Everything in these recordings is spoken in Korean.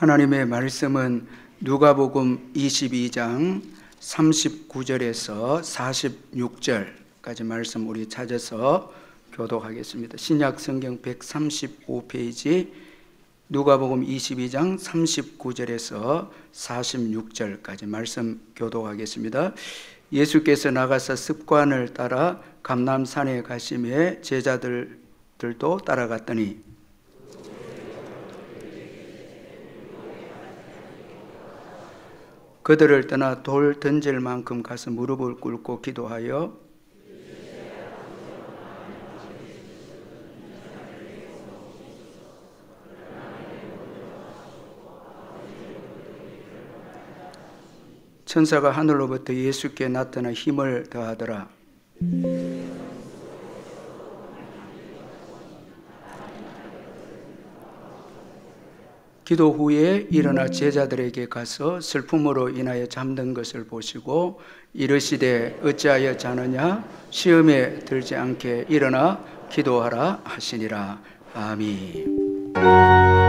하나님의 말씀은 누가복음 22장 39절에서 46절까지 말씀 우리 찾아서 교독하겠습니다. 신약 성경 135페이지 누가복음 22장 39절에서 46절까지 말씀 교독하겠습니다. 예수께서 나가서 습관을 따라 감람산에 가심에 제자들도 따라갔더니 그들을 떠나 돌 던질 만큼 가서 무릎을 꿇고 기도하여 천사가 하늘로부터 예수께 나타나 힘을 더하더라. 기도 후에 일어나 제자들에게 가서 슬픔으로 인하여 잠든 것을 보시고 이르시되 어찌하여 자느냐 시험에 들지 않게 일어나 기도하라 하시니라. 아멘.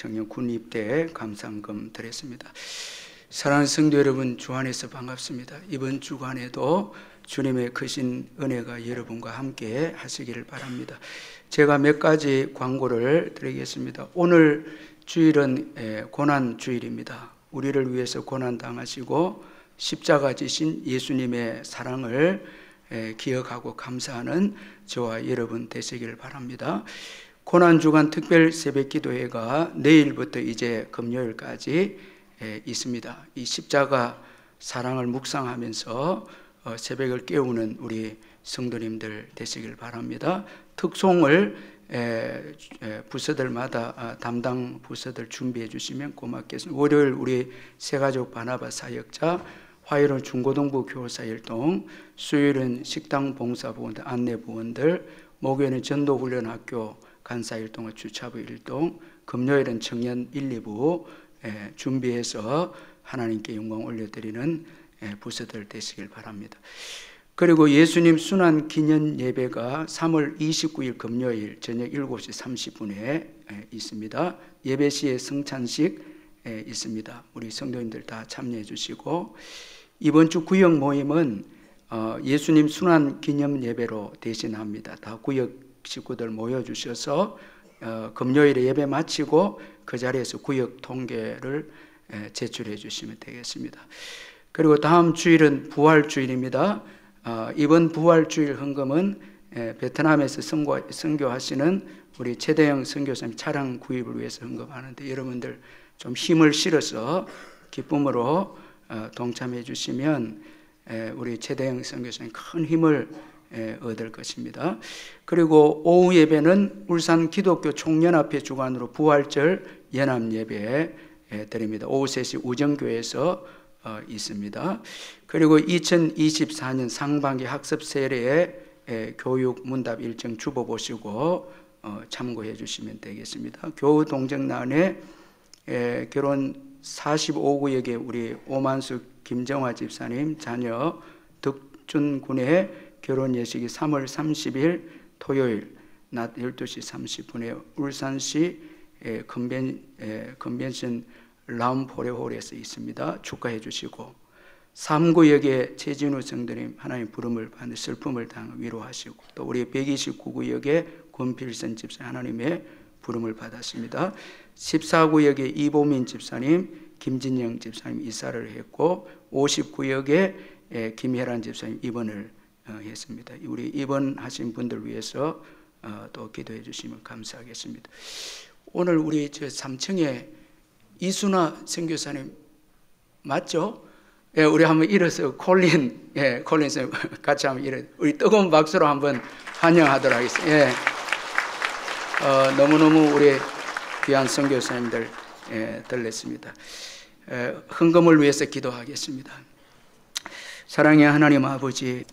청년 군입대 감상금 드렸습니다. 사랑하는 성도 여러분, 주 안에서 반갑습니다. 이번 주간에도 주님의 크신 은혜가 여러분과 함께 하시기를 바랍니다. 제가 몇 가지 광고를 드리겠습니다. 오늘 주일은 고난 주일입니다. 우리를 위해서 고난 당하시고 십자가 지신 예수님의 사랑을 기억하고 감사하는 저와 여러분 되시기를 바랍니다. 고난주간 특별 새벽기도회가 내일부터 이제 금요일까지 있습니다. 이 십자가 사랑을 묵상하면서 새벽을 깨우는 우리 성도님들 되시길 바랍니다. 특송을 부서들마다 담당 부서들 준비해 주시면 고맙겠습니다. 월요일 우리 새가족 바나바 사역자, 화요일은 중고등부 교사 일동, 수요일은 식당 봉사부원들, 안내부원들, 목요일은 전도훈련학교 간사 일동과 주차부 일동, 금요일은 청년 1, 2부 준비해서 하나님께 영광 올려드리는 부서들 되시길 바랍니다. 그리고 예수님 순환 기념 예배가 3월 29일 금요일 저녁 7시 30분에 있습니다. 예배 시에 성찬식 있습니다. 우리 성도님들 다 참여해 주시고, 이번 주 구역 모임은 예수님 순환 기념 예배로 대신합니다. 다 구역 식구들 모여주셔서 금요일에 예배 마치고 그 자리에서 구역 통계를 제출해 주시면 되겠습니다. 그리고 다음 주일은 부활주일입니다. 이번 부활주일 헌금은 베트남에서 선교하시는 우리 최대영 선교사님 차량 구입을 위해서 헌금하는데, 여러분들 좀 힘을 실어서 기쁨으로 동참해 주시면 우리 최대영 선교사님 큰 힘을 얻을 것입니다. 그리고 오후 예배는 울산 기독교 총연합회 주관으로 부활절 연합 예배 드립니다. 오후 3시 우정교회에서 있습니다. 그리고 2024년 상반기 학습 세례의 교육 문답 일정 주보 보시고 참고해 주시면 되겠습니다. 교우 동정난에 결혼 45구역의 우리 오만수 김정화 집사님 자녀 덕준 군의 결혼 예식이 3월 30일 토요일 낮 12시 30분에 울산시 컨벤션 라운포레홀에서 있습니다. 축하해 주시고, 3구역의 최진우 성도님 하나님 부름을 받는 슬픔을 당하 위로하시고, 또 우리 129구역의 권필선 집사 하나님의 부름을 받았습니다. 14구역의 이보민 집사님, 김진영 집사님 이사를 했고, 50구역의 김혜란 집사님 입원을 했습니다. 우리 입원하신 분들 위해서 또 기도해 주시면 감사하겠습니다. 오늘 우리 저 3층에 이순아 선교사님 맞죠? 우리 한번 일어서 콜린 선 같이 한번 일어, 우리 뜨거운 박수로 한번 환영하도록 하겠습니다. 너무너무 우리 귀한 선교사님들 들렸습니다. 헌금을 위해서 기도하겠습니다. 사랑의 하나님 아버지,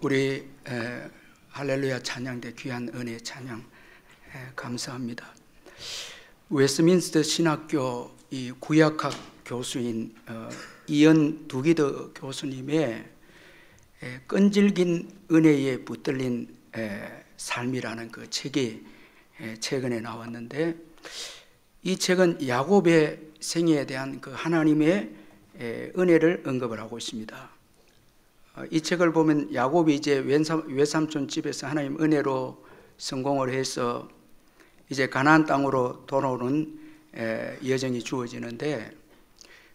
우리 할렐루야 찬양대 귀한 은혜 찬양 감사합니다. 웨스민스터 신학교 이 구약학 교수인 이언 두기더 교수님의 끈질긴 은혜에 붙들린 삶이라는 그 책이 최근에 나왔는데, 이 책은 야곱의 생애에 대한 그 하나님의 은혜를 언급을 하고 있습니다. 이 책을 보면 야곱이 이제 외삼촌 집에서 하나님 은혜로 성공을 해서 이제 가나안 땅으로 돌아오는 여정이 주어지는데,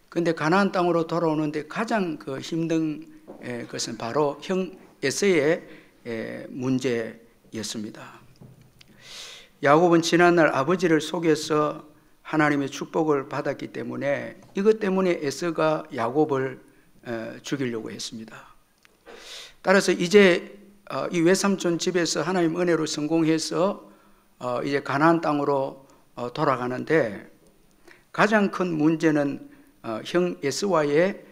근데 가나안 땅으로 돌아오는데 가장 그 힘든 것은 바로 형 에서의 문제였습니다. 야곱은 지난날 아버지를 속여서 하나님의 축복을 받았기 때문에 이것 때문에 에서가 야곱을 죽이려고 했습니다. 따라서 이제 이 외삼촌 집에서 하나님 은혜로 성공해서 이제 가나안 땅으로 돌아가는데, 가장 큰 문제는 형 에서와의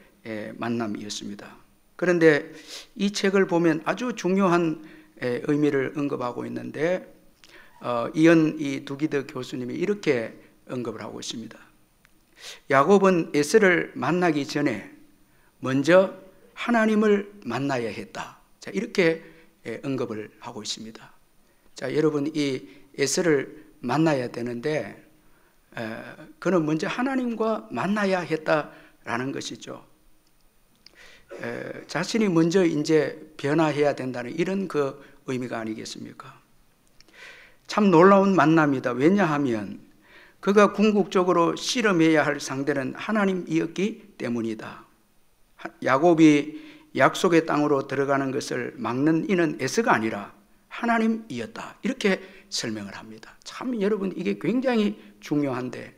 만남이었습니다. 그런데 이 책을 보면 아주 중요한 의미를 언급하고 있는데, 이언 두기더 교수님이 이렇게 언급을 하고 있습니다. 야곱은 에서를 만나기 전에 먼저 하나님을 만나야 했다. 자, 이렇게 언급을 하고 있습니다. 자, 여러분, 이 에서를 만나야 되는데 그는 먼저 하나님과 만나야 했다라는 것이죠. 자신이 먼저 이제 변화해야 된다는 이런 그 의미가 아니겠습니까? 참 놀라운 만남이다. 왜냐하면 그가 궁극적으로 실험해야 할 상대는 하나님이었기 때문이다. 야곱이 약속의 땅으로 들어가는 것을 막는 이는 에서가 아니라 하나님이었다. 이렇게 설명을 합니다. 참 여러분, 이게 굉장히 중요한데,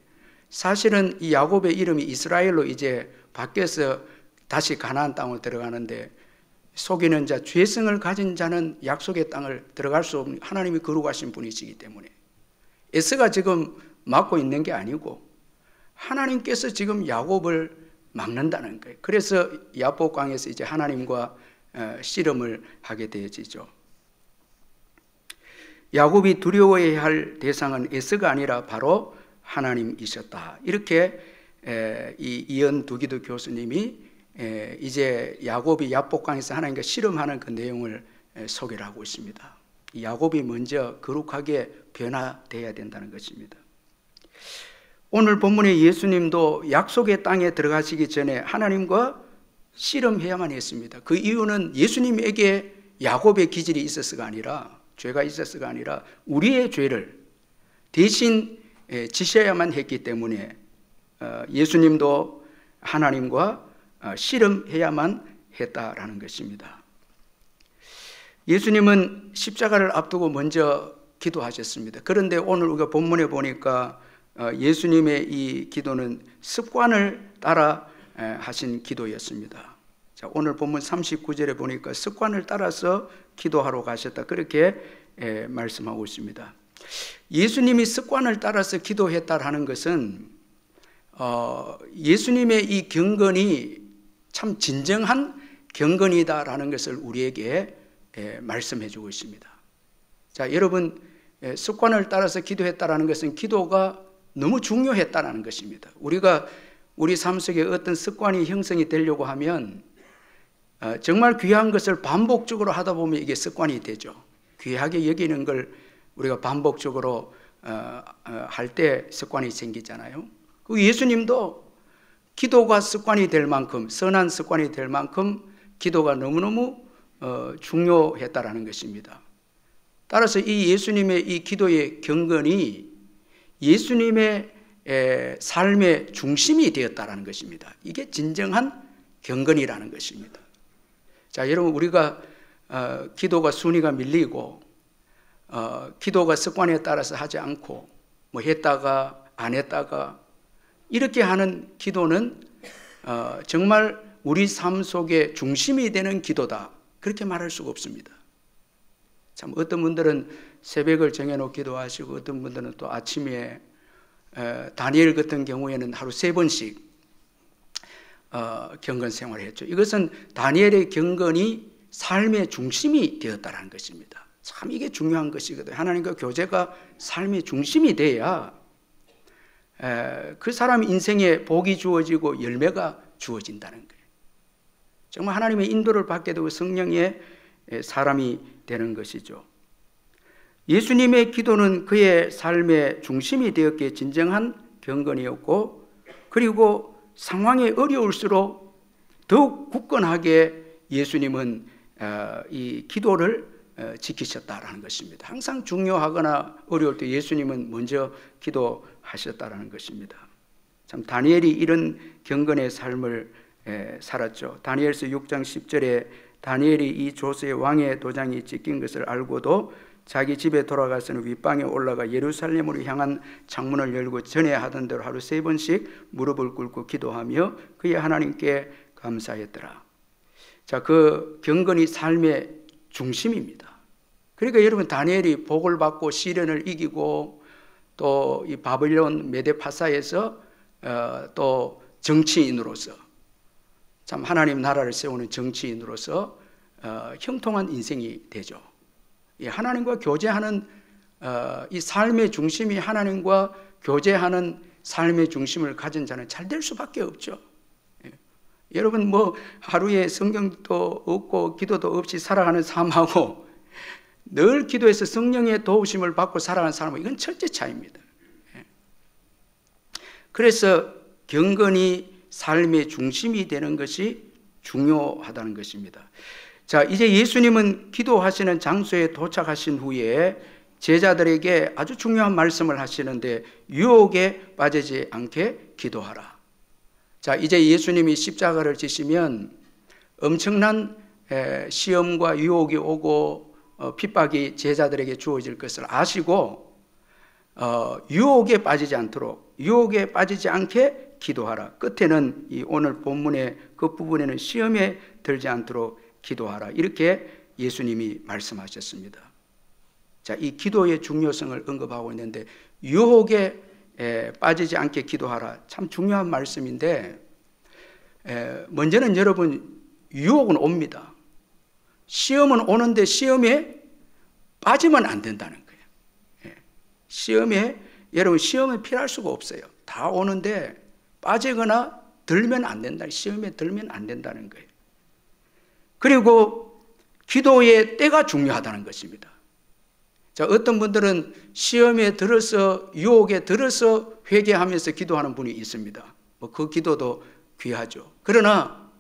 사실은 이 야곱의 이름이 이스라엘로 이제 바뀌어서 다시 가나안 땅으로 들어가는데, 속이는 자, 죄성을 가진 자는 약속의 땅을 들어갈 수 없는 하나님이 거룩하신 분이시기 때문에 에서가 지금 막고 있는 게 아니고 하나님께서 지금 야곱을 막는다는 거예요. 그래서 야복강에서 이제 하나님과 씨름을 하게 되어지죠. 야곱이 두려워해야 할 대상은 에서가 아니라 바로 하나님이셨다. 이렇게 이 이언 두기더 교수님이 이제 야곱이 야복강에서 하나님과 씨름하는 그 내용을 소개를 하고 있습니다. 야곱이 먼저 거룩하게 변화되어야 된다는 것입니다. 오늘 본문의 예수님도 약속의 땅에 들어가시기 전에 하나님과 씨름해야만 했습니다. 그 이유는 예수님에게 야곱의 기질이 있었어가 아니라, 죄가 있었어가 아니라 우리의 죄를 대신 지셔야만 했기 때문에 예수님도 하나님과 씨름해야만 했다라는 것입니다. 예수님은 십자가를 앞두고 먼저 기도하셨습니다. 그런데 오늘 우리가 본문에 보니까 예수님의 이 기도는 습관을 따라 하신 기도였습니다. 자, 오늘 본문 39절에 보니까 습관을 따라서 기도하러 가셨다, 그렇게 말씀하고 있습니다. 예수님이 습관을 따라서 기도했다라는 것은 예수님의 이 경건이 참 진정한 경건이다라는 것을 우리에게 말씀해 주고 있습니다. 자, 여러분, 습관을 따라서 기도했다라는 것은 기도가 너무 중요했다라는 것입니다. 우리가 우리 삶 속에 어떤 습관이 형성이 되려고 하면 정말 귀한 것을 반복적으로 하다 보면 이게 습관이 되죠. 귀하게 여기는 걸 우리가 반복적으로 할 때 습관이 생기잖아요. 예수님도 기도가 습관이 될 만큼, 선한 습관이 될 만큼 기도가 너무너무 중요했다라는 것입니다. 따라서 이 예수님의 이 기도의 경건이 예수님의 삶의 중심이 되었다라는 것입니다. 이게 진정한 경건이라는 것입니다. 자, 여러분, 우리가 기도가 순위가 밀리고 기도가 습관에 따라서 하지 않고 뭐 했다가 안 했다가 이렇게 하는 기도는 정말 우리 삶 속에 중심이 되는 기도다, 그렇게 말할 수가 없습니다. 참, 어떤 분들은 새벽을 정해놓고 기도하시고 어떤 분들은 또 아침에 다니엘 같은 경우에는 하루 3번씩 경건 생활을 했죠. 이것은 다니엘의 경건이 삶의 중심이 되었다는 것입니다. 참, 이게 중요한 것이거든요. 하나님과 교제가 삶의 중심이 돼야 그 사람 인생에 복이 주어지고 열매가 주어진다는 거예요. 정말 하나님의 인도를 받게 되고 성령의 사람이 되는 것이죠. 예수님의 기도는 그의 삶의 중심이 되었기에 진정한 경건이었고, 그리고 상황이 어려울수록 더욱 굳건하게 예수님은 이 기도를 지키셨다라는 것입니다. 항상 중요하거나 어려울 때 예수님은 먼저 기도하셨다라는 것입니다. 참, 다니엘이 이런 경건의 삶을 살았죠. 다니엘서 6장 10절에 다니엘이 이 조서의 왕의 도장이 찍힌 것을 알고도 자기 집에 돌아가서는 윗방에 올라가 예루살렘으로 향한 창문을 열고 전에 하던 대로 하루 3번씩 무릎을 꿇고 기도하며 그의 하나님께 감사했더라. 자, 그 경건이 삶의 중심입니다. 그러니까 여러분, 다니엘이 복을 받고 시련을 이기고 또 이 바벨론 메데파사에서 또 정치인으로서, 참 하나님 나라를 세우는 정치인으로서 형통한 인생이 되죠. 하나님과 교제하는 이 삶의 중심이 하나님과 교제하는 삶의 중심을 가진 자는 잘 될 수밖에 없죠. 여러분, 뭐 하루에 성경도 없고 기도도 없이 살아가는 삶하고 늘 기도해서 성령의 도우심을 받고 살아가는 사람은 이건 철저 차이입니다. 그래서 경건이 삶의 중심이 되는 것이 중요하다는 것입니다. 자, 이제 예수님은 기도하시는 장소에 도착하신 후에 제자들에게 아주 중요한 말씀을 하시는데, 유혹에 빠지지 않게 기도하라. 자, 이제 예수님이 십자가를 지시면 엄청난 시험과 유혹이 오고 핍박이 제자들에게 주어질 것을 아시고 유혹에 빠지지 않도록, 유혹에 빠지지 않게 기도하라. 끝에는 이 오늘 본문의 그 부분에는 시험에 들지 않도록 기도하라, 이렇게 예수님이 말씀하셨습니다. 자, 이 기도의 중요성을 언급하고 있는데, 유혹에 빠지지 않게 기도하라, 참 중요한 말씀인데, 먼저는 여러분, 유혹은 옵니다. 시험은 오는데 시험에 빠지면 안 된다는 거예요. 시험에, 여러분, 시험은 피할 수가 없어요. 다 오는데 빠지거나 들면 안 된다, 시험에 들면 안 된다는 거예요. 그리고 기도의 때가 중요하다는 것입니다. 자, 어떤 분들은 시험에 들어서, 유혹에 들어서 회개하면서 기도하는 분이 있습니다. 뭐 그 기도도 귀하죠. 그러나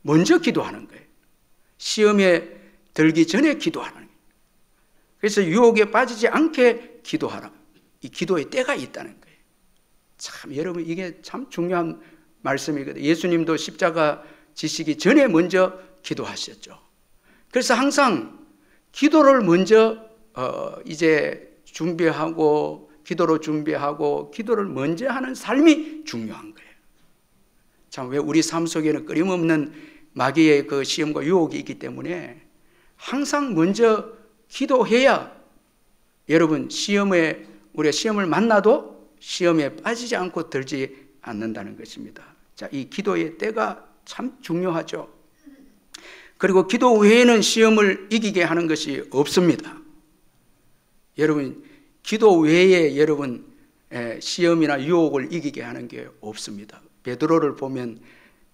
먼저 기도하는 거예요. 시험에 들기 전에 기도하는 거예요. 그래서 유혹에 빠지지 않게 기도하라. 이 기도의 때가 있다는 거예요. 참 여러분 이게 참 중요한 말씀이거든요. 예수님도 십자가 지시기 전에 먼저 기도하셨죠. 그래서 항상 기도를 먼저 이제 준비하고 기도로 준비하고 기도를 먼저 하는 삶이 중요한 거예요. 참 왜 우리 삶 속에는 끊임없는 마귀의 그 시험과 유혹이 있기 때문에 항상 먼저 기도해야 여러분 우리가 시험을 만나도 시험에 빠지지 않고 들지 않는다는 것입니다. 자, 이 기도의 때가 참 중요하죠. 그리고 기도 외에는 시험을 이기게 하는 것이 없습니다. 여러분 기도 외에 여러분 시험이나 유혹을 이기게 하는 게 없습니다. 베드로를 보면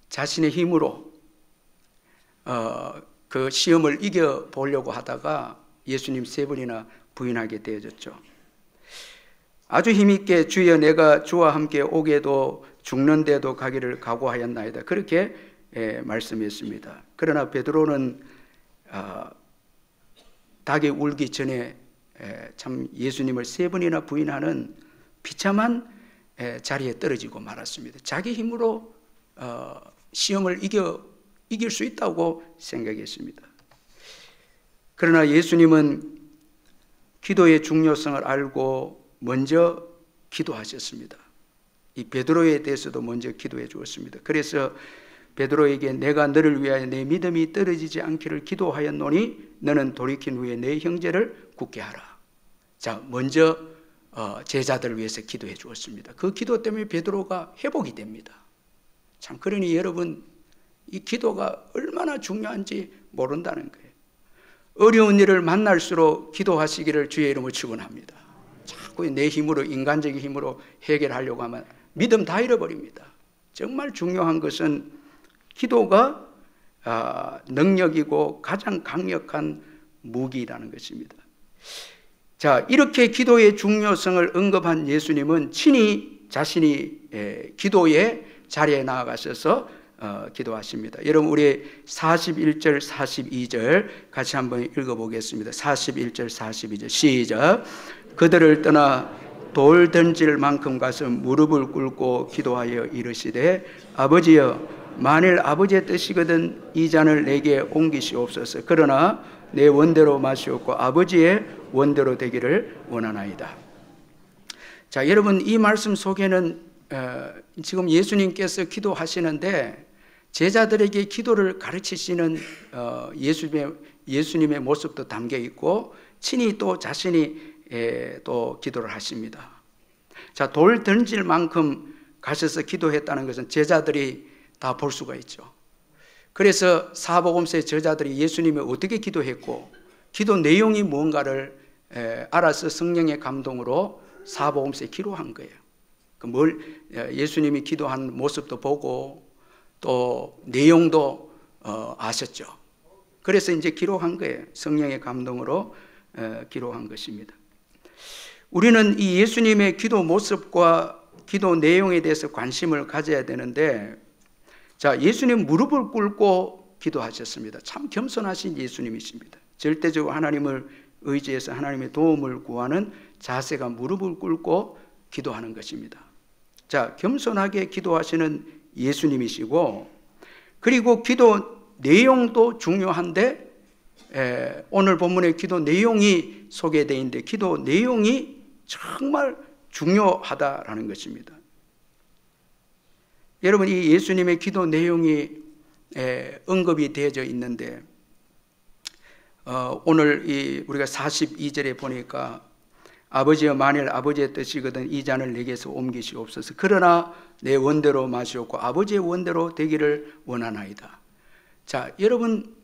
자신의 힘으로 그 시험을 이겨보려고 하다가 예수님 3번이나 부인하게 되어졌죠. 아주 힘있게 주여 내가 주와 함께 오게도 죽는데도 가기를 각오하였나이다. 그렇게 말씀했습니다. 그러나 베드로는 닭이 울기 전에 참 예수님을 3번이나 부인하는 비참한 자리에 떨어지고 말았습니다. 자기 힘으로 시험을 이길 수 있다고 생각했습니다. 그러나 예수님은 기도의 중요성을 알고 먼저 기도하셨습니다. 이 베드로에 대해서도 먼저 기도해 주었습니다. 그래서 베드로에게 내가 너를 위하여 내 믿음이 떨어지지 않기를 기도하였노니 너는 돌이킨 후에 내 형제를 굳게 하라. 자, 먼저 제자들을 위해서 기도해 주었습니다. 그 기도 때문에 베드로가 회복이 됩니다. 참 그러니 여러분 이 기도가 얼마나 중요한지 모른다는 거예요. 어려운 일을 만날수록 기도하시기를 주의 이름으로 축원합니다. 자꾸 내 힘으로 인간적인 힘으로 해결하려고 하면 믿음 다 잃어버립니다. 정말 중요한 것은 기도가 능력이고 가장 강력한 무기라는 것입니다. 자, 이렇게 기도의 중요성을 언급한 예수님은 친히 자신이 기도의 자리에 나아가셔서 기도하십니다. 여러분 우리 41절 42절 같이 한번 읽어보겠습니다. 41절 42절 시작. 그들을 떠나 돌 던질 만큼 가서 무릎을 꿇고 기도하여 이르시되 아버지여 만일 아버지의 뜻이거든 이 잔을 내게 옮기시옵소서. 그러나 내 원대로 마시옵고 아버지의 원대로 되기를 원하나이다. 자, 여러분 이 말씀 속에는 지금 예수님께서 기도하시는데 제자들에게 기도를 가르치시는 예수님의 모습도 담겨 있고 친히 또 자신이 또 기도를 하십니다. 자, 돌 던질 만큼 가셔서 기도했다는 것은 제자들이 다 볼 수가 있죠. 그래서 사복음서의 저자들이 예수님이 어떻게 기도했고 기도 내용이 뭔가를 알아서 성령의 감동으로 사복음서에 기록한 거예요. 예수님이 기도한 모습도 보고 또 내용도 아셨죠. 그래서 이제 기록한 거예요. 성령의 감동으로 기록한 것입니다. 우리는 이 예수님의 기도 모습과 기도 내용에 대해서 관심을 가져야 되는데, 자, 예수님 무릎을 꿇고 기도하셨습니다. 참 겸손하신 예수님이십니다. 절대적으로 하나님을 의지해서 하나님의 도움을 구하는 자세가 무릎을 꿇고 기도하는 것입니다. 자, 겸손하게 기도하시는 예수님이시고, 그리고 기도 내용도 중요한데 오늘 본문의 기도 내용이 소개되어 있는데 기도 내용이 정말 중요하다라는 것입니다. 여러분 이 예수님의 기도 내용이 언급이 되어져 있는데 오늘 우리가 42절에 보니까 아버지여 만일 아버지의 뜻이거든 이 잔을 내게서 옮기시옵소서. 그러나 내 원대로 마시옵고 아버지의 원대로 되기를 원하나이다. 자, 여러분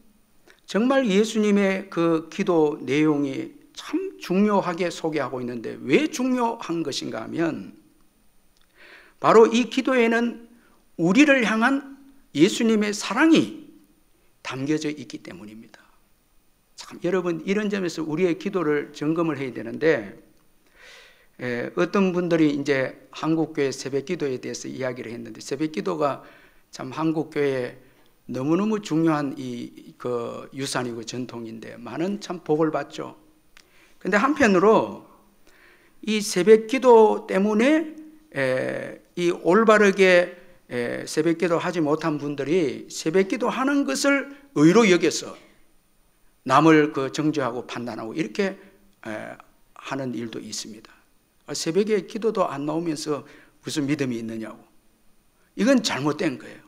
정말 예수님의 그 기도 내용이 참 중요하게 소개하고 있는데 왜 중요한 것인가 하면 바로 이 기도에는 우리를 향한 예수님의 사랑이 담겨져 있기 때문입니다. 참 여러분 이런 점에서 우리의 기도를 점검을 해야 되는데 어떤 분들이 이제 한국교회 새벽기도에 대해서 이야기를 했는데 새벽기도가 참 한국교회에 너무너무 중요한 그 유산이고 전통인데 많은 참 복을 받죠. 근데 한편으로 이 새벽 기도 때문에 이 올바르게 새벽 기도 하지 못한 분들이 새벽 기도 하는 것을 의로 여겨서 남을 정죄하고 판단하고 이렇게 하는 일도 있습니다. 새벽에 기도도 안 나오면서 무슨 믿음이 있느냐고. 이건 잘못된 거예요.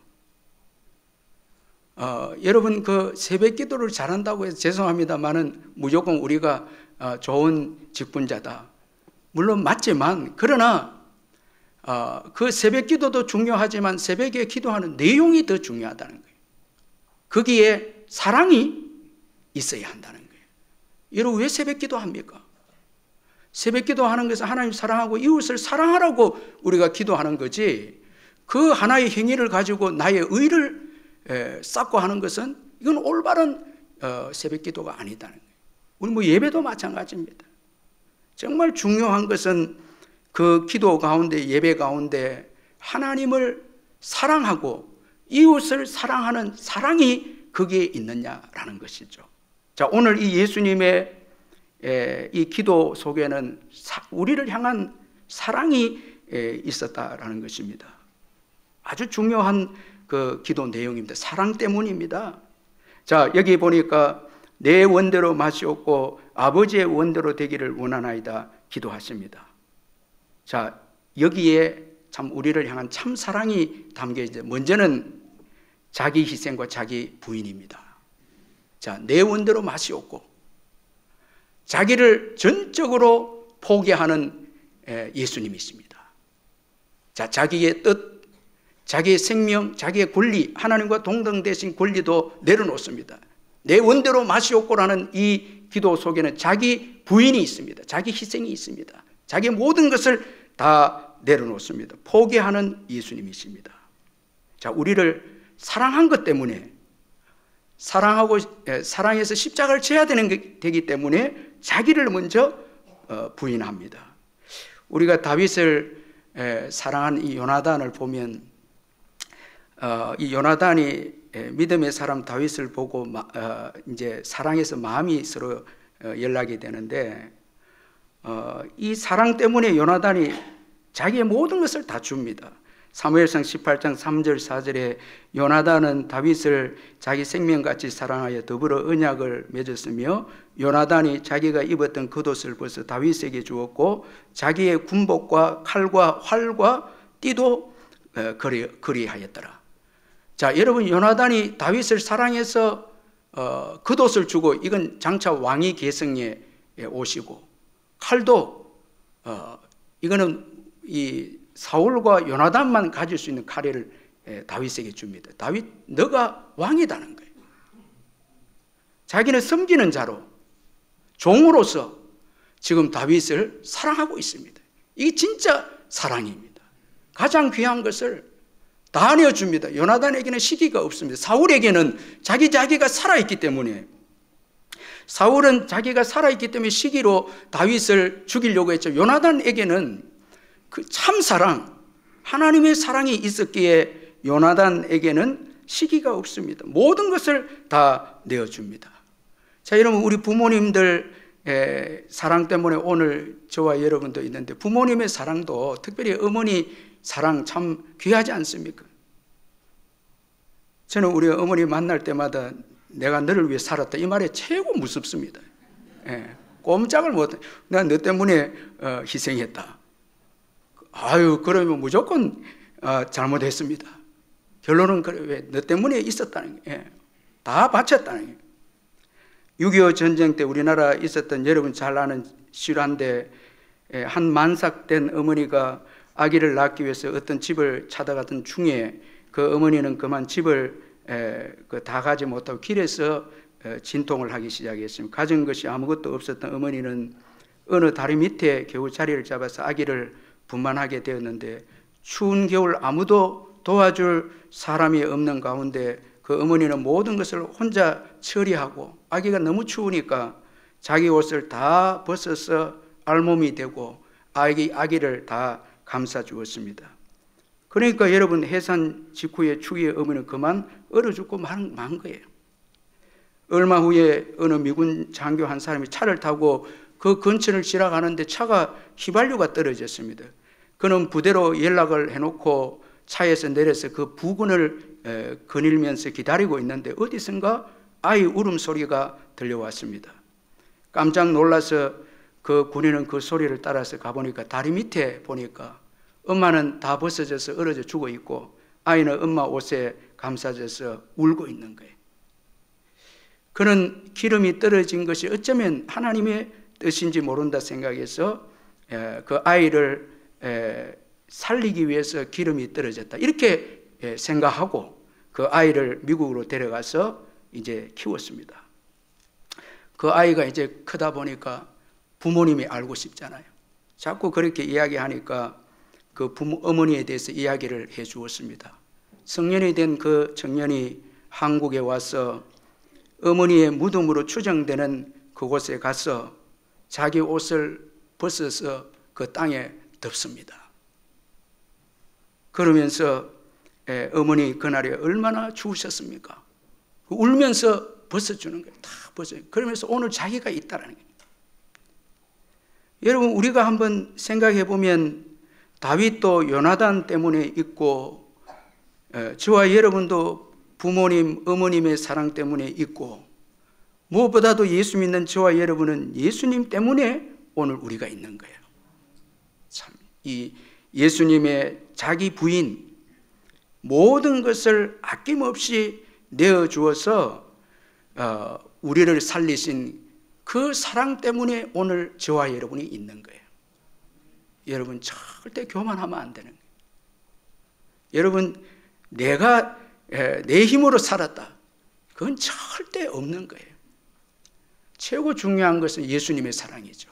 여러분 새벽 기도를 잘한다고 해서 죄송합니다만은 무조건 우리가 좋은 직분자다. 물론 맞지만 그러나 그 새벽 기도도 중요하지만 새벽에 기도하는 내용이 더 중요하다는 거예요. 거기에 사랑이 있어야 한다는 거예요. 여러분 왜 새벽 기도합니까? 새벽 기도하는 것은 하나님 사랑하고 이웃을 사랑하라고 우리가 기도하는 거지, 그 하나의 행위를 가지고 나의 의를 쌓고 하는 것은 이건 올바른 새벽 기도가 아니다는 거예요. 우리 예배도 마찬가지입니다. 정말 중요한 것은 그 기도 가운데, 예배 가운데 하나님을 사랑하고 이웃을 사랑하는 사랑이 거기에 있느냐라는 것이죠. 자, 오늘 이 예수님의 이 기도 속에는 우리를 향한 사랑이 있었다라는 것입니다. 아주 중요한 그 기도 내용입니다. 사랑 때문입니다. 자, 여기 보니까 내 원대로 마시옵고 아버지의 원대로 되기를 원하나이다 기도하십니다. 자, 여기에 참 우리를 향한 참 사랑이 담겨 있죠. 먼저는 자기 희생과 자기 부인입니다. 자, 내 원대로 마시옵고 자기를 전적으로 포기하는 예수님이십니다. 자, 자기의 뜻, 자기의 생명, 자기의 권리, 하나님과 동등되신 권리도 내려놓습니다. 내 원대로 마시옵고라는 이 기도 속에는 자기 부인이 있습니다. 자기 희생이 있습니다. 자기 모든 것을 다 내려놓습니다. 포기하는 예수님이십니다. 자, 우리를 사랑한 것 때문에, 사랑해서 십자가를 져야 되기 때문에 자기를 먼저 부인합니다. 우리가 다윗을 사랑한 이 요나단을 보면, 이 요나단이 믿음의 사람 다윗을 보고 이제 사랑해서 마음이 서로 연락이 되는데, 이 사랑 때문에 요나단이 자기의 모든 것을 다 줍니다. 사무엘상 18장 3절 4절에 요나단은 다윗을 자기 생명같이 사랑하여 더불어 언약을 맺었으며 요나단이 자기가 입었던 겉옷을 벗어 다윗에게 주었고 자기의 군복과 칼과 활과 띠도 그리하였더라. 자, 여러분, 요나단이 다윗을 사랑해서 겉옷을 주고, 이건 장차 왕위 계승의 옷이고, 칼도 이거는 이 사울과 요나단만 가질 수 있는 칼을 다윗에게 줍니다. 다윗, 너가 왕이다는 거예요. 자기는 섬기는 자로, 종으로서 지금 다윗을 사랑하고 있습니다. 이게 진짜 사랑입니다. 가장 귀한 것을 다 내어줍니다. 요나단에게는 시기가 없습니다. 사울에게는 자기가 살아있기 때문에, 사울은 자기가 살아있기 때문에 시기로 다윗을 죽이려고 했죠. 요나단에게는 그 참 사랑, 하나님의 사랑이 있었기에 요나단에게는 시기가 없습니다. 모든 것을 다 내어줍니다. 자, 여러분, 우리 부모님들 사랑 때문에 오늘 저와 여러분도 있는데, 부모님의 사랑도, 특별히 어머니 사랑 참 귀하지 않습니까? 저는 우리 어머니 만날 때마다 내가 너를 위해 살았다, 이 말이 최고 무섭습니다. 꼼짝을 못해. 내가 너 때문에 희생했다. 아유, 그러면 무조건 잘못했습니다. 결론은 그래, 왜? 너 때문에 있었다는 게, 다 바쳤다는 게. 6.25 전쟁 때 우리나라 있었던, 여러분 잘 아는 실화인데, 한 만삭된 어머니가 아기를 낳기 위해서 어떤 집을 찾아가던 중에 그 어머니는 그만 집을 다 가지 못하고 길에서 진통을 하기 시작했습니다. 가진 것이 아무것도 없었던 어머니는 어느 다리 밑에 겨우 자리를 잡아서 아기를 분만하게 되었는데, 추운 겨울 아무도 도와줄 사람이 없는 가운데 그 어머니는 모든 것을 혼자 처리하고, 아기가 너무 추우니까 자기 옷을 다 벗어서 알몸이 되고 아기를 다 감싸 주었습니다. 그러니까 여러분, 해산 직후에 추위에 어머니는 그만 얼어 죽고 만 거예요. 얼마 후에 어느 미군 장교 한 사람이 차를 타고 그 근처를 지나가는데 차가 휘발유가 떨어졌습니다. 그는 부대로 연락을 해놓고 차에서 내려서 그 부근을 거닐면서 기다리고 있는데 어디선가 아이 울음소리가 들려왔습니다. 깜짝 놀라서 그 군인은 그 소리를 따라서 가보니까 다리 밑에 보니까 엄마는 다 벗어져서 얼어져 죽어 있고 아이는 엄마 옷에 감싸져서 울고 있는 거예요. 그는 기름이 떨어진 것이 어쩌면 하나님의 뜻인지 모른다 생각해서 그 아이를 살리기 위해서 기름이 떨어졌다 이렇게 생각하고 그 아이를 미국으로 데려가서 이제 키웠습니다. 그 아이가 이제 크다 보니까 부모님이 알고 싶잖아요. 자꾸 그렇게 이야기하니까 그 어머니에 대해서 이야기를 해 주었습니다. 성년이 된 그 청년이 한국에 와서 어머니의 무덤으로 추정되는 그곳에 가서 자기 옷을 벗어서 그 땅에 덮습니다. 그러면서 어머니 그날에 얼마나 추우셨습니까? 울면서 벗어주는 거예요. 다 벗어요. 그러면서 오늘 자기가 있다라는 거예요. 여러분 우리가 한번 생각해 보면 다윗도 요나단 때문에 있고 저와 여러분도 부모님, 어머님의 사랑 때문에 있고 무엇보다도 예수 믿는 저와 여러분은 예수님 때문에 오늘 우리가 있는 거예요. 참, 이 예수님의 자기 부인 모든 것을 아낌없이 내어주어서 우리를 살리신 그 사랑 때문에 오늘 저와 여러분이 있는 거예요. 여러분 절대 교만하면 안 되는 거예요. 여러분 내가 내 힘으로 살았다. 그건 절대 없는 거예요. 최고 중요한 것은 예수님의 사랑이죠.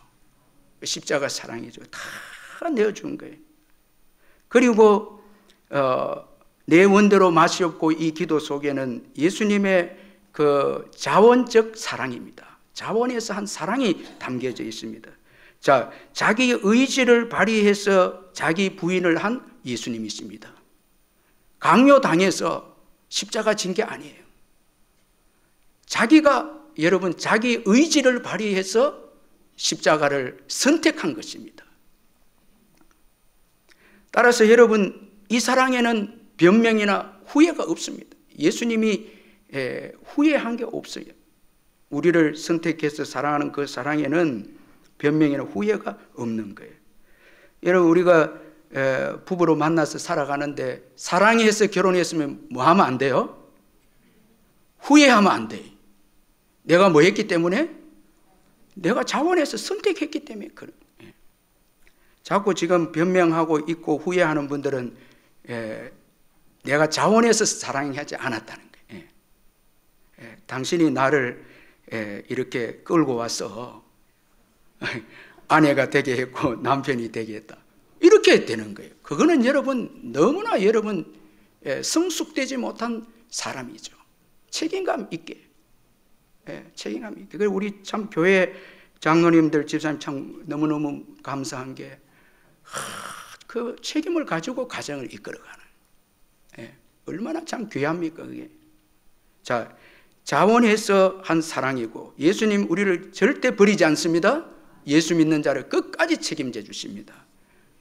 십자가 사랑이죠. 다 내어준 거예요. 그리고 내 원대로 맛이 없고 이 기도 속에는 예수님의 그 자원적 사랑입니다. 자원에서 한 사랑이 담겨져 있습니다. 자, 자기 의지를 발휘해서 자기 부인을 한 예수님이십니다. 강요당해서 십자가 진 게 아니에요. 자기가 여러분 자기 의지를 발휘해서 십자가를 선택한 것입니다. 따라서 여러분 이 사랑에는 변명이나 후회가 없습니다. 예수님이 후회한 게 없어요. 우리를 선택해서 사랑하는 그 사랑에는 변명이나 후회가 없는 거예요. 여러분 우리가 부부로 만나서 살아가는데 사랑해서 결혼했으면 뭐 하면 안 돼요? 후회하면 안 돼요. 내가 뭐 했기 때문에? 내가 자원해서 선택했기 때문에 그런 거예요. 자꾸 지금 변명하고 있고 후회하는 분들은 내가 자원해서 사랑하지 않았다는 거예요. 당신이 나를 이렇게 끌고 와서 아내가 되게 했고 남편이 되게 했다. 이렇게 되는 거예요. 그거는 여러분 너무나 여러분 성숙되지 못한 사람이죠. 책임감 있게. 책임감 있게. 그리고 우리 참 교회 장로님들 집사님 참 너무너무 감사한 게 그 책임을 가지고 가정을 이끌어가는 얼마나 참 귀합니까 그게. 자, 자원해서 한 사랑이고 예수님 우리를 절대 버리지 않습니다. 예수 믿는 자를 끝까지 책임져 주십니다.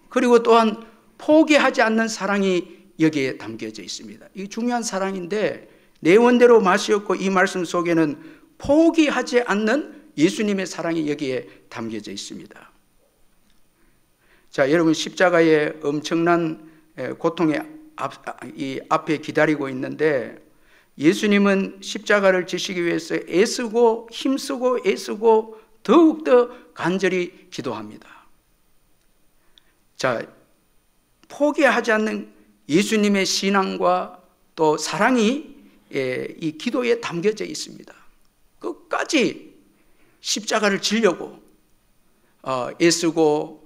그리고 또한 포기하지 않는 사랑이 여기에 담겨져 있습니다. 이게 중요한 사랑인데 내 원대로 맛이 없고 이 말씀 속에는 포기하지 않는 예수님의 사랑이 여기에 담겨져 있습니다. 자, 여러분 십자가의 엄청난 고통의 앞에 기다리고 있는데 예수님은 십자가를 지시기 위해서 애쓰고 힘쓰고 애쓰고 더욱더 간절히 기도합니다. 자, 포기하지 않는 예수님의 신앙과 또 사랑이 이 기도에 담겨져 있습니다. 끝까지 십자가를 지려고 애쓰고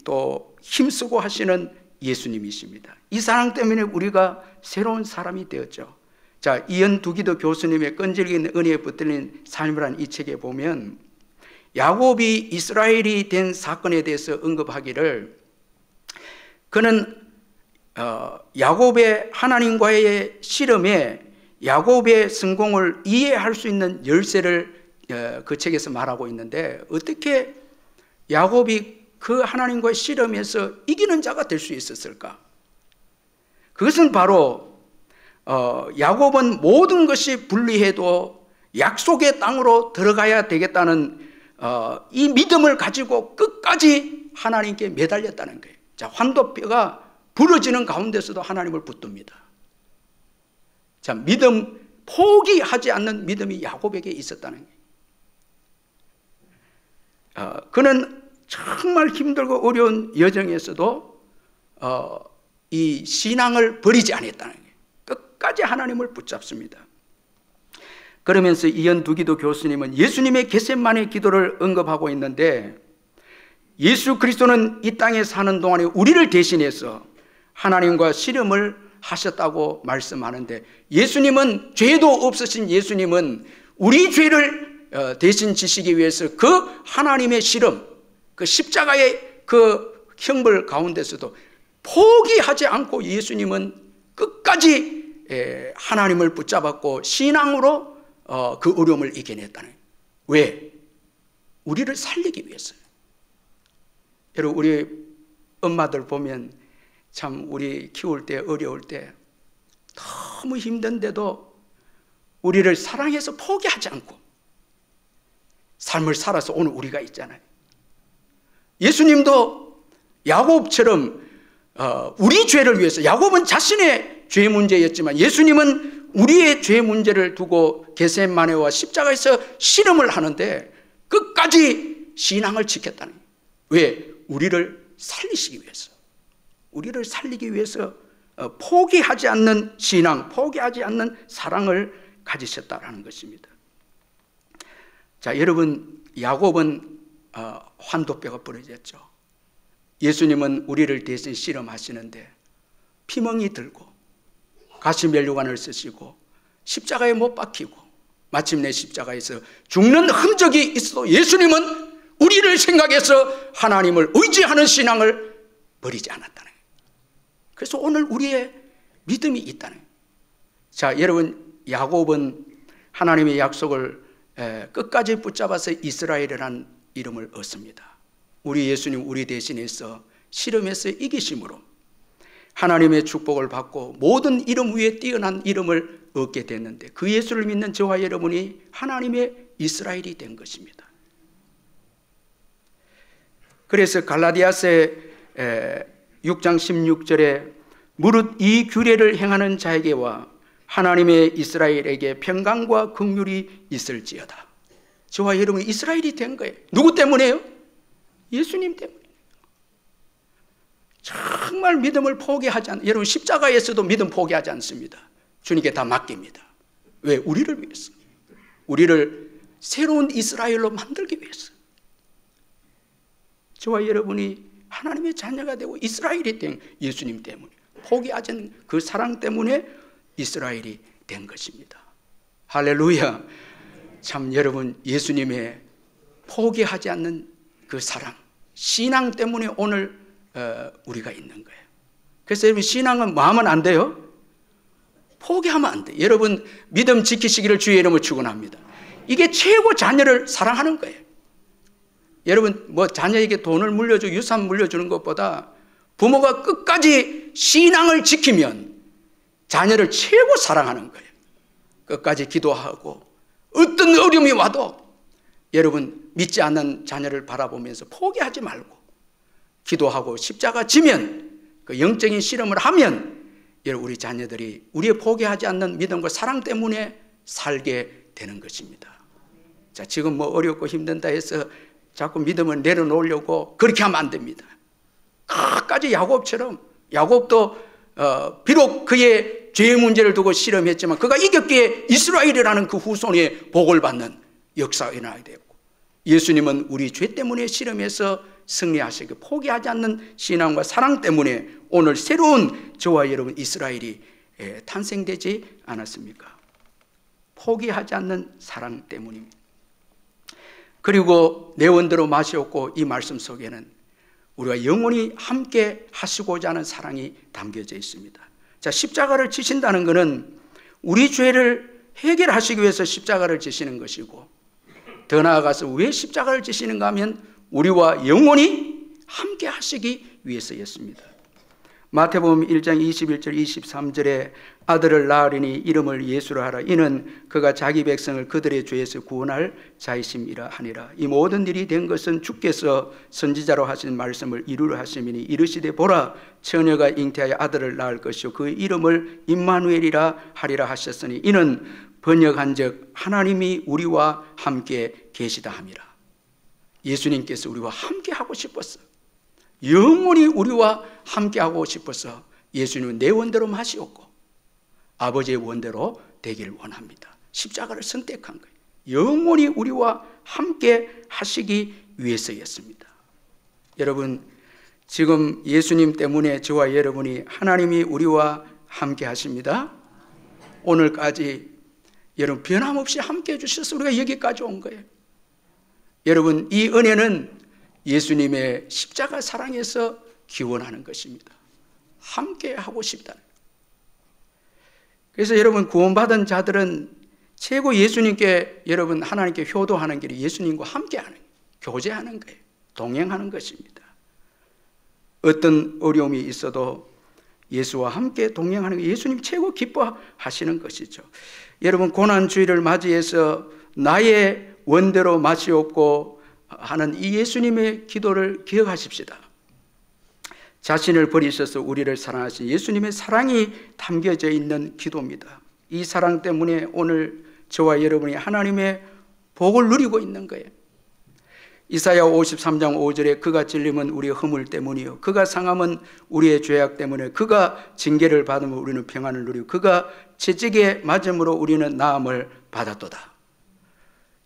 또 힘쓰고 하시는 예수님이십니다. 이 사랑 때문에 우리가 새로운 사람이 되었죠. 자, 이현두기도 교수님의 끈질긴 은혜에 붙들린 삶이라는 이 책에 보면 야곱이 이스라엘이 된 사건에 대해서 언급하기를 그는 야곱의 하나님과의 씨름에 야곱의 성공을 이해할 수 있는 열쇠를 그 책에서 말하고 있는데, 어떻게 야곱이 그 하나님과의 씨름에서 이기는 자가 될 수 있었을까? 그것은 바로 야곱은 모든 것이 불리해도 약속의 땅으로 들어가야 되겠다는 이 믿음을 가지고 끝까지 하나님께 매달렸다는 거예요. 자, 환도뼈가 부러지는 가운데서도 하나님을 붙듭니다. 자, 믿음, 포기하지 않는 믿음이 야곱에게 있었다는 거예요. 그는 정말 힘들고 어려운 여정에서도 이 신앙을 버리지 않았다는 거예요. 끝까지 하나님을 붙잡습니다. 그러면서 이현두기도 교수님은 예수님의 겟세마네 기도를 언급하고 있는데, 예수 그리스도는 이 땅에 사는 동안에 우리를 대신해서 하나님과 씨름을 하셨다고 말씀하는데, 예수님은, 죄도 없으신 예수님은 우리 죄를 대신 지시기 위해서 그 하나님의 씨름, 그 십자가의 그 형벌 가운데서도 포기하지 않고 예수님은 끝까지 하나님을 붙잡았고 신앙으로 그 어려움을 이겨냈다는. 왜? 우리를 살리기 위해서요. 여러분, 우리 엄마들 보면 참 우리 키울 때, 어려울 때 너무 힘든데도 우리를 사랑해서 포기하지 않고 삶을 살아서 오늘 우리가 있잖아요. 예수님도 야곱처럼 우리 죄를 위해서, 야곱은 자신의 죄 문제였지만 예수님은 우리의 죄 문제를 두고 겟세마네와 십자가에서 씨름을 하는데 끝까지 신앙을 지켰다는 거예요. 왜? 우리를 살리시기 위해서, 우리를 살리기 위해서 포기하지 않는 신앙, 포기하지 않는 사랑을 가지셨다라는 것입니다. 자, 여러분, 야곱은 환도뼈가 부러졌죠. 예수님은 우리를 대신 씨름하시는데 피멍이 들고 가시면류관을 쓰시고 십자가에 못 박히고 마침내 십자가에서 죽는 흔적이 있어도 예수님은 우리를 생각해서 하나님을 의지하는 신앙을 버리지 않았다는 거예요. 그래서 오늘 우리의 믿음이 있다는 거예요. 자, 여러분, 야곱은 하나님의 약속을 끝까지 붙잡아서 이스라엘이라는 이름을 얻습니다. 우리 예수님 우리 대신해서 씨름에서 이기심으로 하나님의 축복을 받고 모든 이름 위에 뛰어난 이름을 얻게 됐는데, 그 예수를 믿는 저와 여러분이 하나님의 이스라엘이 된 것입니다. 그래서 갈라디아서 6장 16절에 무릇 이 규례를 행하는 자에게와 하나님의 이스라엘에게 평강과 긍휼이 있을지어다. 저와 여러분이 이스라엘이 된 거예요. 누구 때문에요? 예수님 때문에. 정말 믿음을 포기하지 않는, 여러분 십자가에서도 믿음 포기하지 않습니다. 주님께 다 맡깁니다. 왜? 우리를 위해서, 우리를 새로운 이스라엘로 만들기 위해서. 저와 여러분이 하나님의 자녀가 되고 이스라엘이 된 예수님 때문에, 포기하지 않는 그 사랑 때문에 이스라엘이 된 것입니다. 할렐루야. 참 여러분, 예수님의 포기하지 않는 그 사랑, 신앙 때문에 오늘 우리가 있는 거예요. 그래서 여러분, 신앙은 뭐 하면 안 돼요? 포기하면 안 돼요. 여러분, 믿음 지키시기를 주의 이름으로 축원합니다. 이게 최고 자녀를 사랑하는 거예요. 여러분, 뭐 자녀에게 돈을 물려주고 유산 물려주는 것보다 부모가 끝까지 신앙을 지키면 자녀를 최고 사랑하는 거예요. 끝까지 기도하고 어떤 어려움이 와도 여러분, 믿지 않는 자녀를 바라보면서 포기하지 말고 기도하고 십자가 지면, 그 영적인 실험을 하면 여러분, 우리 자녀들이 우리의 포기하지 않는 믿음과 사랑 때문에 살게 되는 것입니다. 자, 지금 뭐 어렵고 힘든다 해서 자꾸 믿음을 내려놓으려고 그렇게 하면 안 됩니다. 끝까지 야곱처럼, 야곱도 비록 그의 죄의 문제를 두고 실험했지만 그가 이겼기에 이스라엘이라는 그 후손의 복을 받는 역사가 일어나야 되고, 예수님은 우리 죄 때문에 실험해서 승리하시고 포기하지 않는 신앙과 사랑 때문에 오늘 새로운 저와 여러분 이스라엘이 탄생되지 않았습니까? 포기하지 않는 사랑 때문입니다. 그리고 내 원대로 마시옵고, 이 말씀 속에는 우리가 영원히 함께 하시고자 하는 사랑이 담겨져 있습니다. 자, 십자가를 지신다는 것은 우리 죄를 해결하시기 위해서 십자가를 지시는 것이고, 더 나아가서 왜 십자가를 지시는가 하면 우리와 영원히 함께 하시기 위해서였습니다. 마태복음 1장 21절 23절에 아들을 낳으리니 이름을 예수라 하라. 이는 그가 자기 백성을 그들의 죄에서 구원할 자이심이라 하니라. 이 모든 일이 된 것은 주께서 선지자로 하신 말씀을 이루려 하심이니 이르시되 보라 처녀가 잉태하여 아들을 낳을 것이요 그 이름을 임마누엘이라 하리라 하셨으니 이는 번역한즉 하나님이 우리와 함께 계시다 함이라. 예수님께서 우리와 함께 하고 싶었어. 영원히 우리와 함께하고 싶어서 예수님은 내 원대로 마시옵고 아버지의 원대로 되기를 원합니다. 십자가를 선택한 거예요. 영원히 우리와 함께 하시기 위해서였습니다. 여러분, 지금 예수님 때문에 저와 여러분이 하나님이 우리와 함께 하십니다. 오늘까지 여러분 변함없이 함께 해주셔서 우리가 여기까지 온 거예요. 여러분, 이 은혜는 예수님의 십자가 사랑에서 기원하는 것입니다. 함께 하고 싶다. 그래서 여러분 구원받은 자들은 최고 예수님께 여러분 하나님께 효도하는 길이 예수님과 함께하는 교제하는 거예요. 동행하는 것입니다. 어떤 어려움이 있어도 예수와 함께 동행하는 게 예수님 최고 기뻐하시는 것이죠. 여러분 고난주의를 맞이해서 나의 원대로 마시옵고 하는 이 예수님의 기도를 기억하십시다. 자신을 버리셔서 우리를 사랑하신 예수님의 사랑이 담겨져 있는 기도입니다. 이 사랑 때문에 오늘 저와 여러분이 하나님의 복을 누리고 있는 거예요. 이사야 53장 5절에 그가 찔림은 우리의 허물 때문이요 그가 상함은 우리의 죄악 때문에 그가 징계를 받으면 우리는 평안을 누리고 그가 채찍에 맞음으로 우리는 나음을 받았도다.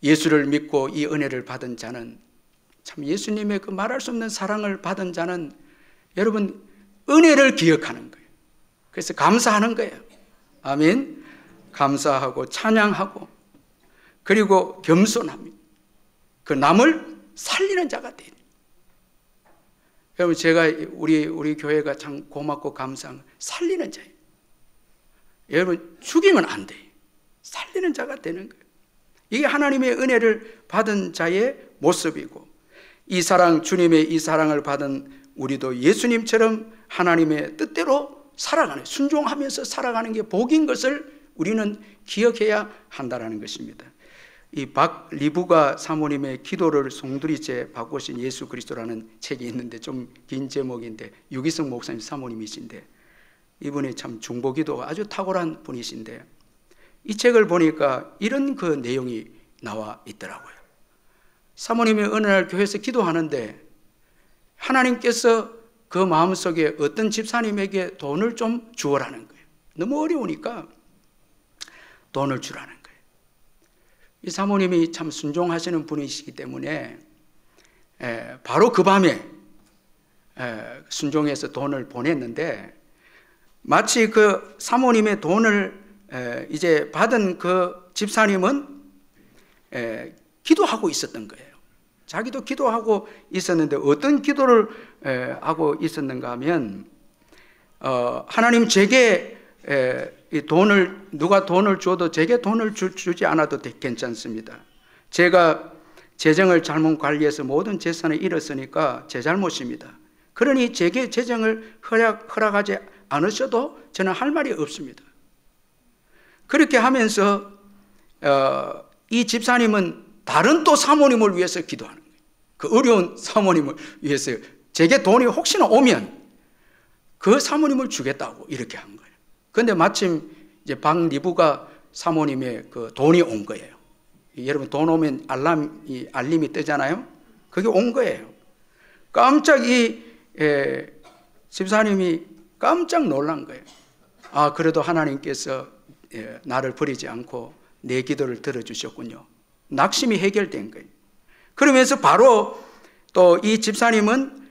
예수를 믿고 이 은혜를 받은 자는 참 예수님의 그 말할 수 없는 사랑을 받은 자는 여러분 은혜를 기억하는 거예요. 그래서 감사하는 거예요. 아멘. 감사하고 찬양하고 그리고 겸손합니다. 그 남을 살리는 자가 돼요. 여러분 제가 우리 교회가 참 고맙고 감사한 살리는 자예요. 여러분 죽이면 안 돼요. 살리는 자가 되는 거예요. 이게 하나님의 은혜를 받은 자의 모습이고 이 사랑 주님의 이 사랑을 받은 우리도 예수님처럼 하나님의 뜻대로 살아가는 순종하면서 살아가는 게 복인 것을 우리는 기억해야 한다는 것입니다. 이 박리부가 사모님의 기도를 송두리째 바꾸신 예수 그리스도라는 책이 있는데 좀 긴 제목인데 유기성 목사님 사모님이신데 이분이 참 중보기도가 아주 탁월한 분이신데 이 책을 보니까 이런 그 내용이 나와 있더라고요. 사모님이 어느 날 교회에서 기도하는데 하나님께서 그 마음속에 어떤 집사님에게 돈을 좀 주어라는 거예요. 너무 어려우니까 돈을 주라는 거예요. 이 사모님이 참 순종하시는 분이시기 때문에 바로 그 밤에 순종해서 돈을 보냈는데 마치 그 사모님의 돈을 이제 받은 그 집사님은 기도하고 있었던 거예요. 자기도 기도하고 있었는데 어떤 기도를 하고 있었는가 하면 하나님 제게 이 돈을 누가 돈을 줘도 제게 돈을 주지 않아도 괜찮습니다. 제가 재정을 잘못 관리해서 모든 재산을 잃었으니까 제 잘못입니다. 그러니 제게 재정을 허락하지 않으셔도 저는 할 말이 없습니다. 그렇게 하면서 이 집사님은 다른 또 사모님을 위해서 기도하는 거예요. 그 어려운 사모님을 위해서 제게 돈이 혹시나 오면 그 사모님을 주겠다고 이렇게 한 거예요. 그런데 마침 이제 박리부가 사모님의 그 돈이 온 거예요. 여러분 돈 오면 알림이 뜨잖아요. 그게 온 거예요. 깜짝 이 집사님이 깜짝 놀란 거예요. 아 그래도 하나님께서 나를 버리지 않고 내 기도를 들어주셨군요. 낙심이 해결된 거예요. 그러면서 바로 또 이 집사님은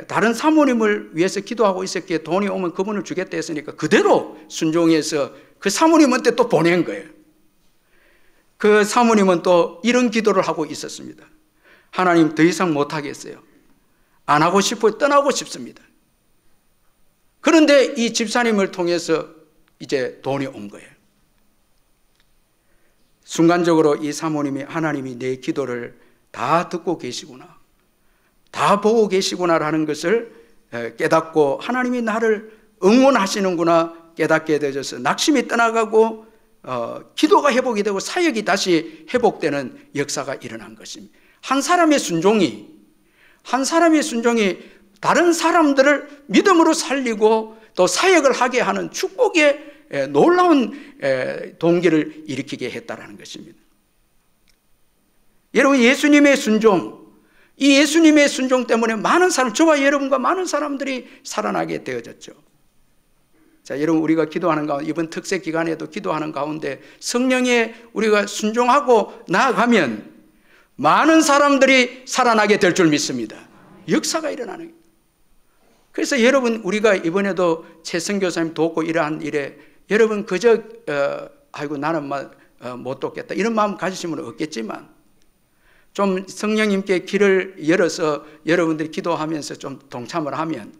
다른 사모님을 위해서 기도하고 있었기에 돈이 오면 그분을 주겠다 했으니까 그대로 순종해서 그 사모님한테 또 보낸 거예요. 그 사모님은 또 이런 기도를 하고 있었습니다. 하나님 더 이상 못하겠어요. 안 하고 싶어요. 떠나고 싶습니다. 그런데 이 집사님을 통해서 이제 돈이 온 거예요. 순간적으로 이 사모님이 하나님이 내 기도를 다 듣고 계시구나, 다 보고 계시구나라는 것을 깨닫고 하나님이 나를 응원하시는구나 깨닫게 되어서 낙심이 떠나가고 기도가 회복이 되고 사역이 다시 회복되는 역사가 일어난 것입니다. 한 사람의 순종이 다른 사람들을 믿음으로 살리고 또 사역을 하게 하는 축복의 놀라운 동기를 일으키게 했다는 것입니다. 여러분, 예수님의 순종, 이 예수님의 순종 때문에 많은 사람, 저와 여러분과 많은 사람들이 살아나게 되어졌죠. 자, 여러분, 우리가 기도하는 가운데, 이번 특세 기간에도 기도하는 가운데 성령에 우리가 순종하고 나아가면 많은 사람들이 살아나게 될 줄 믿습니다. 역사가 일어나는 거예요. 그래서 여러분, 우리가 이번에도 최 선교사님 돕고 이러한 일에 여러분 그저 아이고 나는 못 돕겠다 이런 마음 가지시면 없겠지만, 좀 성령님께 길을 열어서 여러분들이 기도하면서 좀 동참을 하면,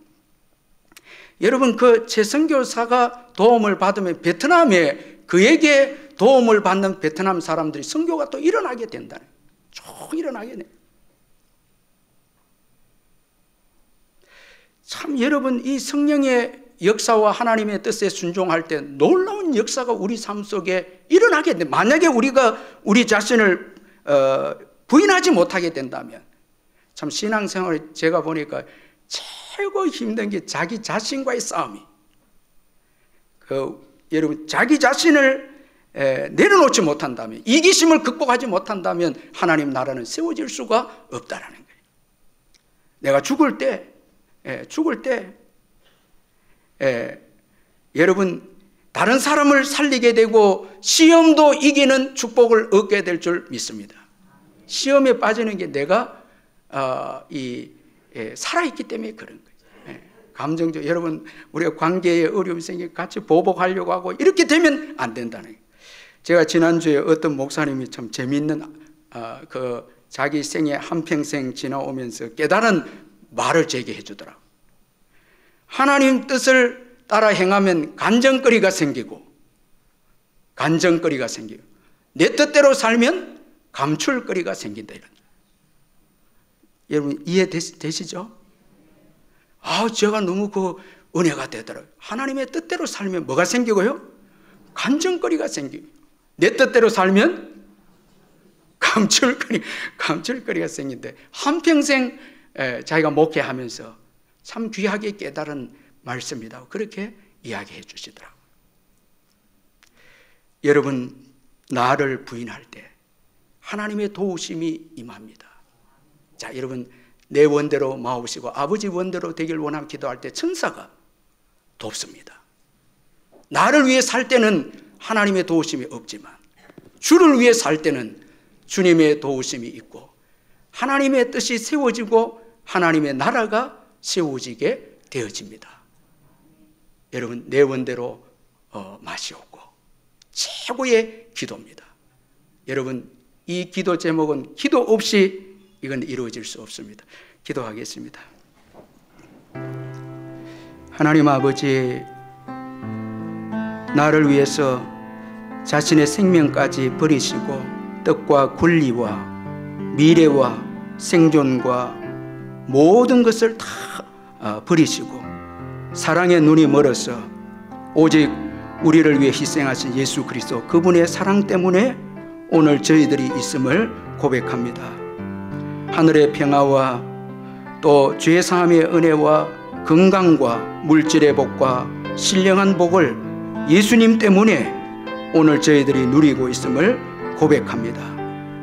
여러분 그 최 선교사가 도움을 받으면 베트남에 그에게 도움을 받는 베트남 사람들이 선교가 또 일어나게 된다는 거예요. 쭉 일어나게 돼요. 참 여러분, 이 성령의 역사와 하나님의 뜻에 순종할 때 놀라운 역사가 우리 삶 속에 일어나게 돼. 만약에 우리가 우리 자신을 부인하지 못하게 된다면, 참 신앙생활에 제가 보니까 최고 힘든 게 자기 자신과의 싸움이. 여러분, 자기 자신을 내려놓지 못한다면, 이기심을 극복하지 못한다면 하나님 나라는 세워질 수가 없다라는 거예요. 내가 죽을 때 여러분 다른 사람을 살리게 되고 시험도 이기는 축복을 얻게 될 줄 믿습니다. 시험에 빠지는 게 내가 살아있기 때문에 그런 거예요. 감정적, 여러분 우리가 관계에 어려움이 생기고 같이 보복하려고 하고 이렇게 되면 안 된다는 거예요. 제가 지난주에 어떤 목사님이 참 재미있는 자기 생애 한평생 지나오면서 깨달은 말을 제게 해주더라고요. 하나님 뜻을 따라 행하면 간정거리가 생기고 내 뜻대로 살면 감출거리가 생긴다. 이런. 여러분 이해되시죠? 제가 너무 은혜가 되더라고요. 하나님의 뜻대로 살면 뭐가 생기고요? 간정거리가 생기고, 내 뜻대로 살면 감출거리가 생긴데, 한평생 자기가 목회하면서 참 귀하게 깨달은 말씀이라고 그렇게 이야기해 주시더라고요. 여러분, 나를 부인할 때 하나님의 도우심이 임합니다. 자, 여러분, 내 원대로 마옵시고 아버지 원대로 되길 원하며 기도할 때 천사가 돕습니다. 나를 위해 살 때는 하나님의 도우심이 없지만, 주를 위해 살 때는 주님의 도우심이 있고, 하나님의 뜻이 세워지고 하나님의 나라가 세워지게 되어집니다. 여러분, 내 원대로 마시옵고 최고의 기도입니다. 여러분, 이 기도 제목은 기도 없이 이건 이루어질 수 없습니다. 기도하겠습니다. 하나님 아버지, 나를 위해서 자신의 생명까지 버리시고 뜻과 권리와 미래와 생존과 모든 것을 다 버리시고 사랑의 눈이 멀어서 오직 우리를 위해 희생하신 예수 그리스도, 그분의 사랑 때문에 오늘 저희들이 있음을 고백합니다. 하늘의 평화와 또 죄사함의 은혜와 건강과 물질의 복과 신령한 복을 예수님 때문에 오늘 저희들이 누리고 있음을 고백합니다.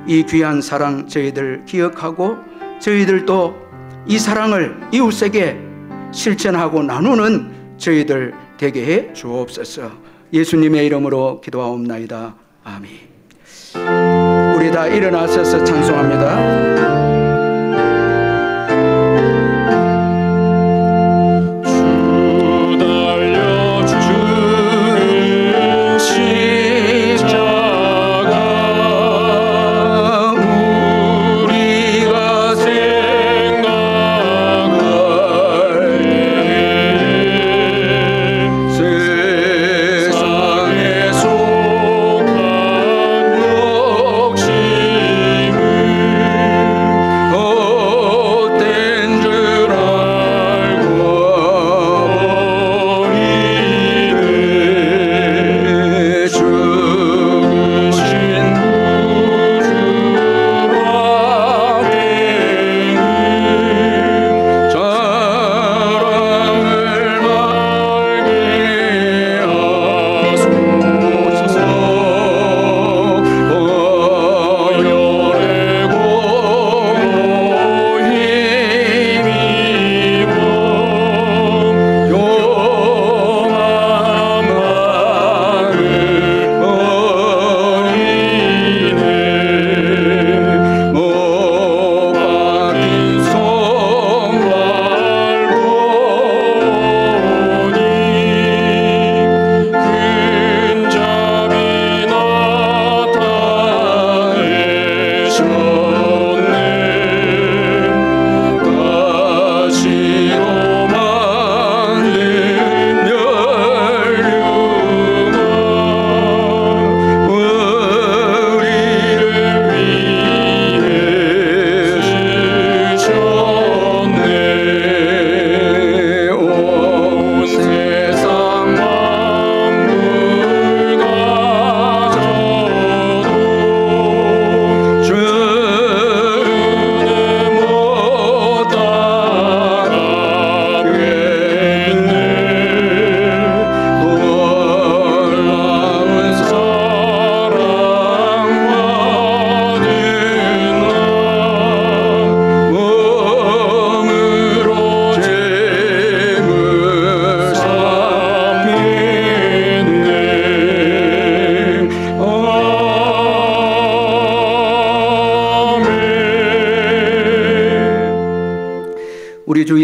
이 귀한 사랑 저희들 기억하고 저희들도 이 사랑을 이웃에게 실천하고 나누는 저희들 되게 해 주옵소서. 예수님의 이름으로 기도하옵나이다. 아멘. 우리 다 일어나셔서 찬송합니다. 세상에 속한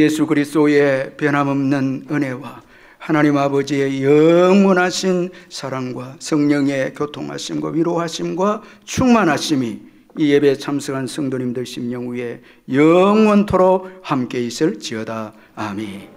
예수 그리스도의 변함없는 은혜와 하나님 아버지의 영원하신 사랑과 성령의 교통하심과 위로하심과 충만하심이 이 예배에 참석한 성도님들 심령 위에 영원토록 함께 있을지어다. 아멘.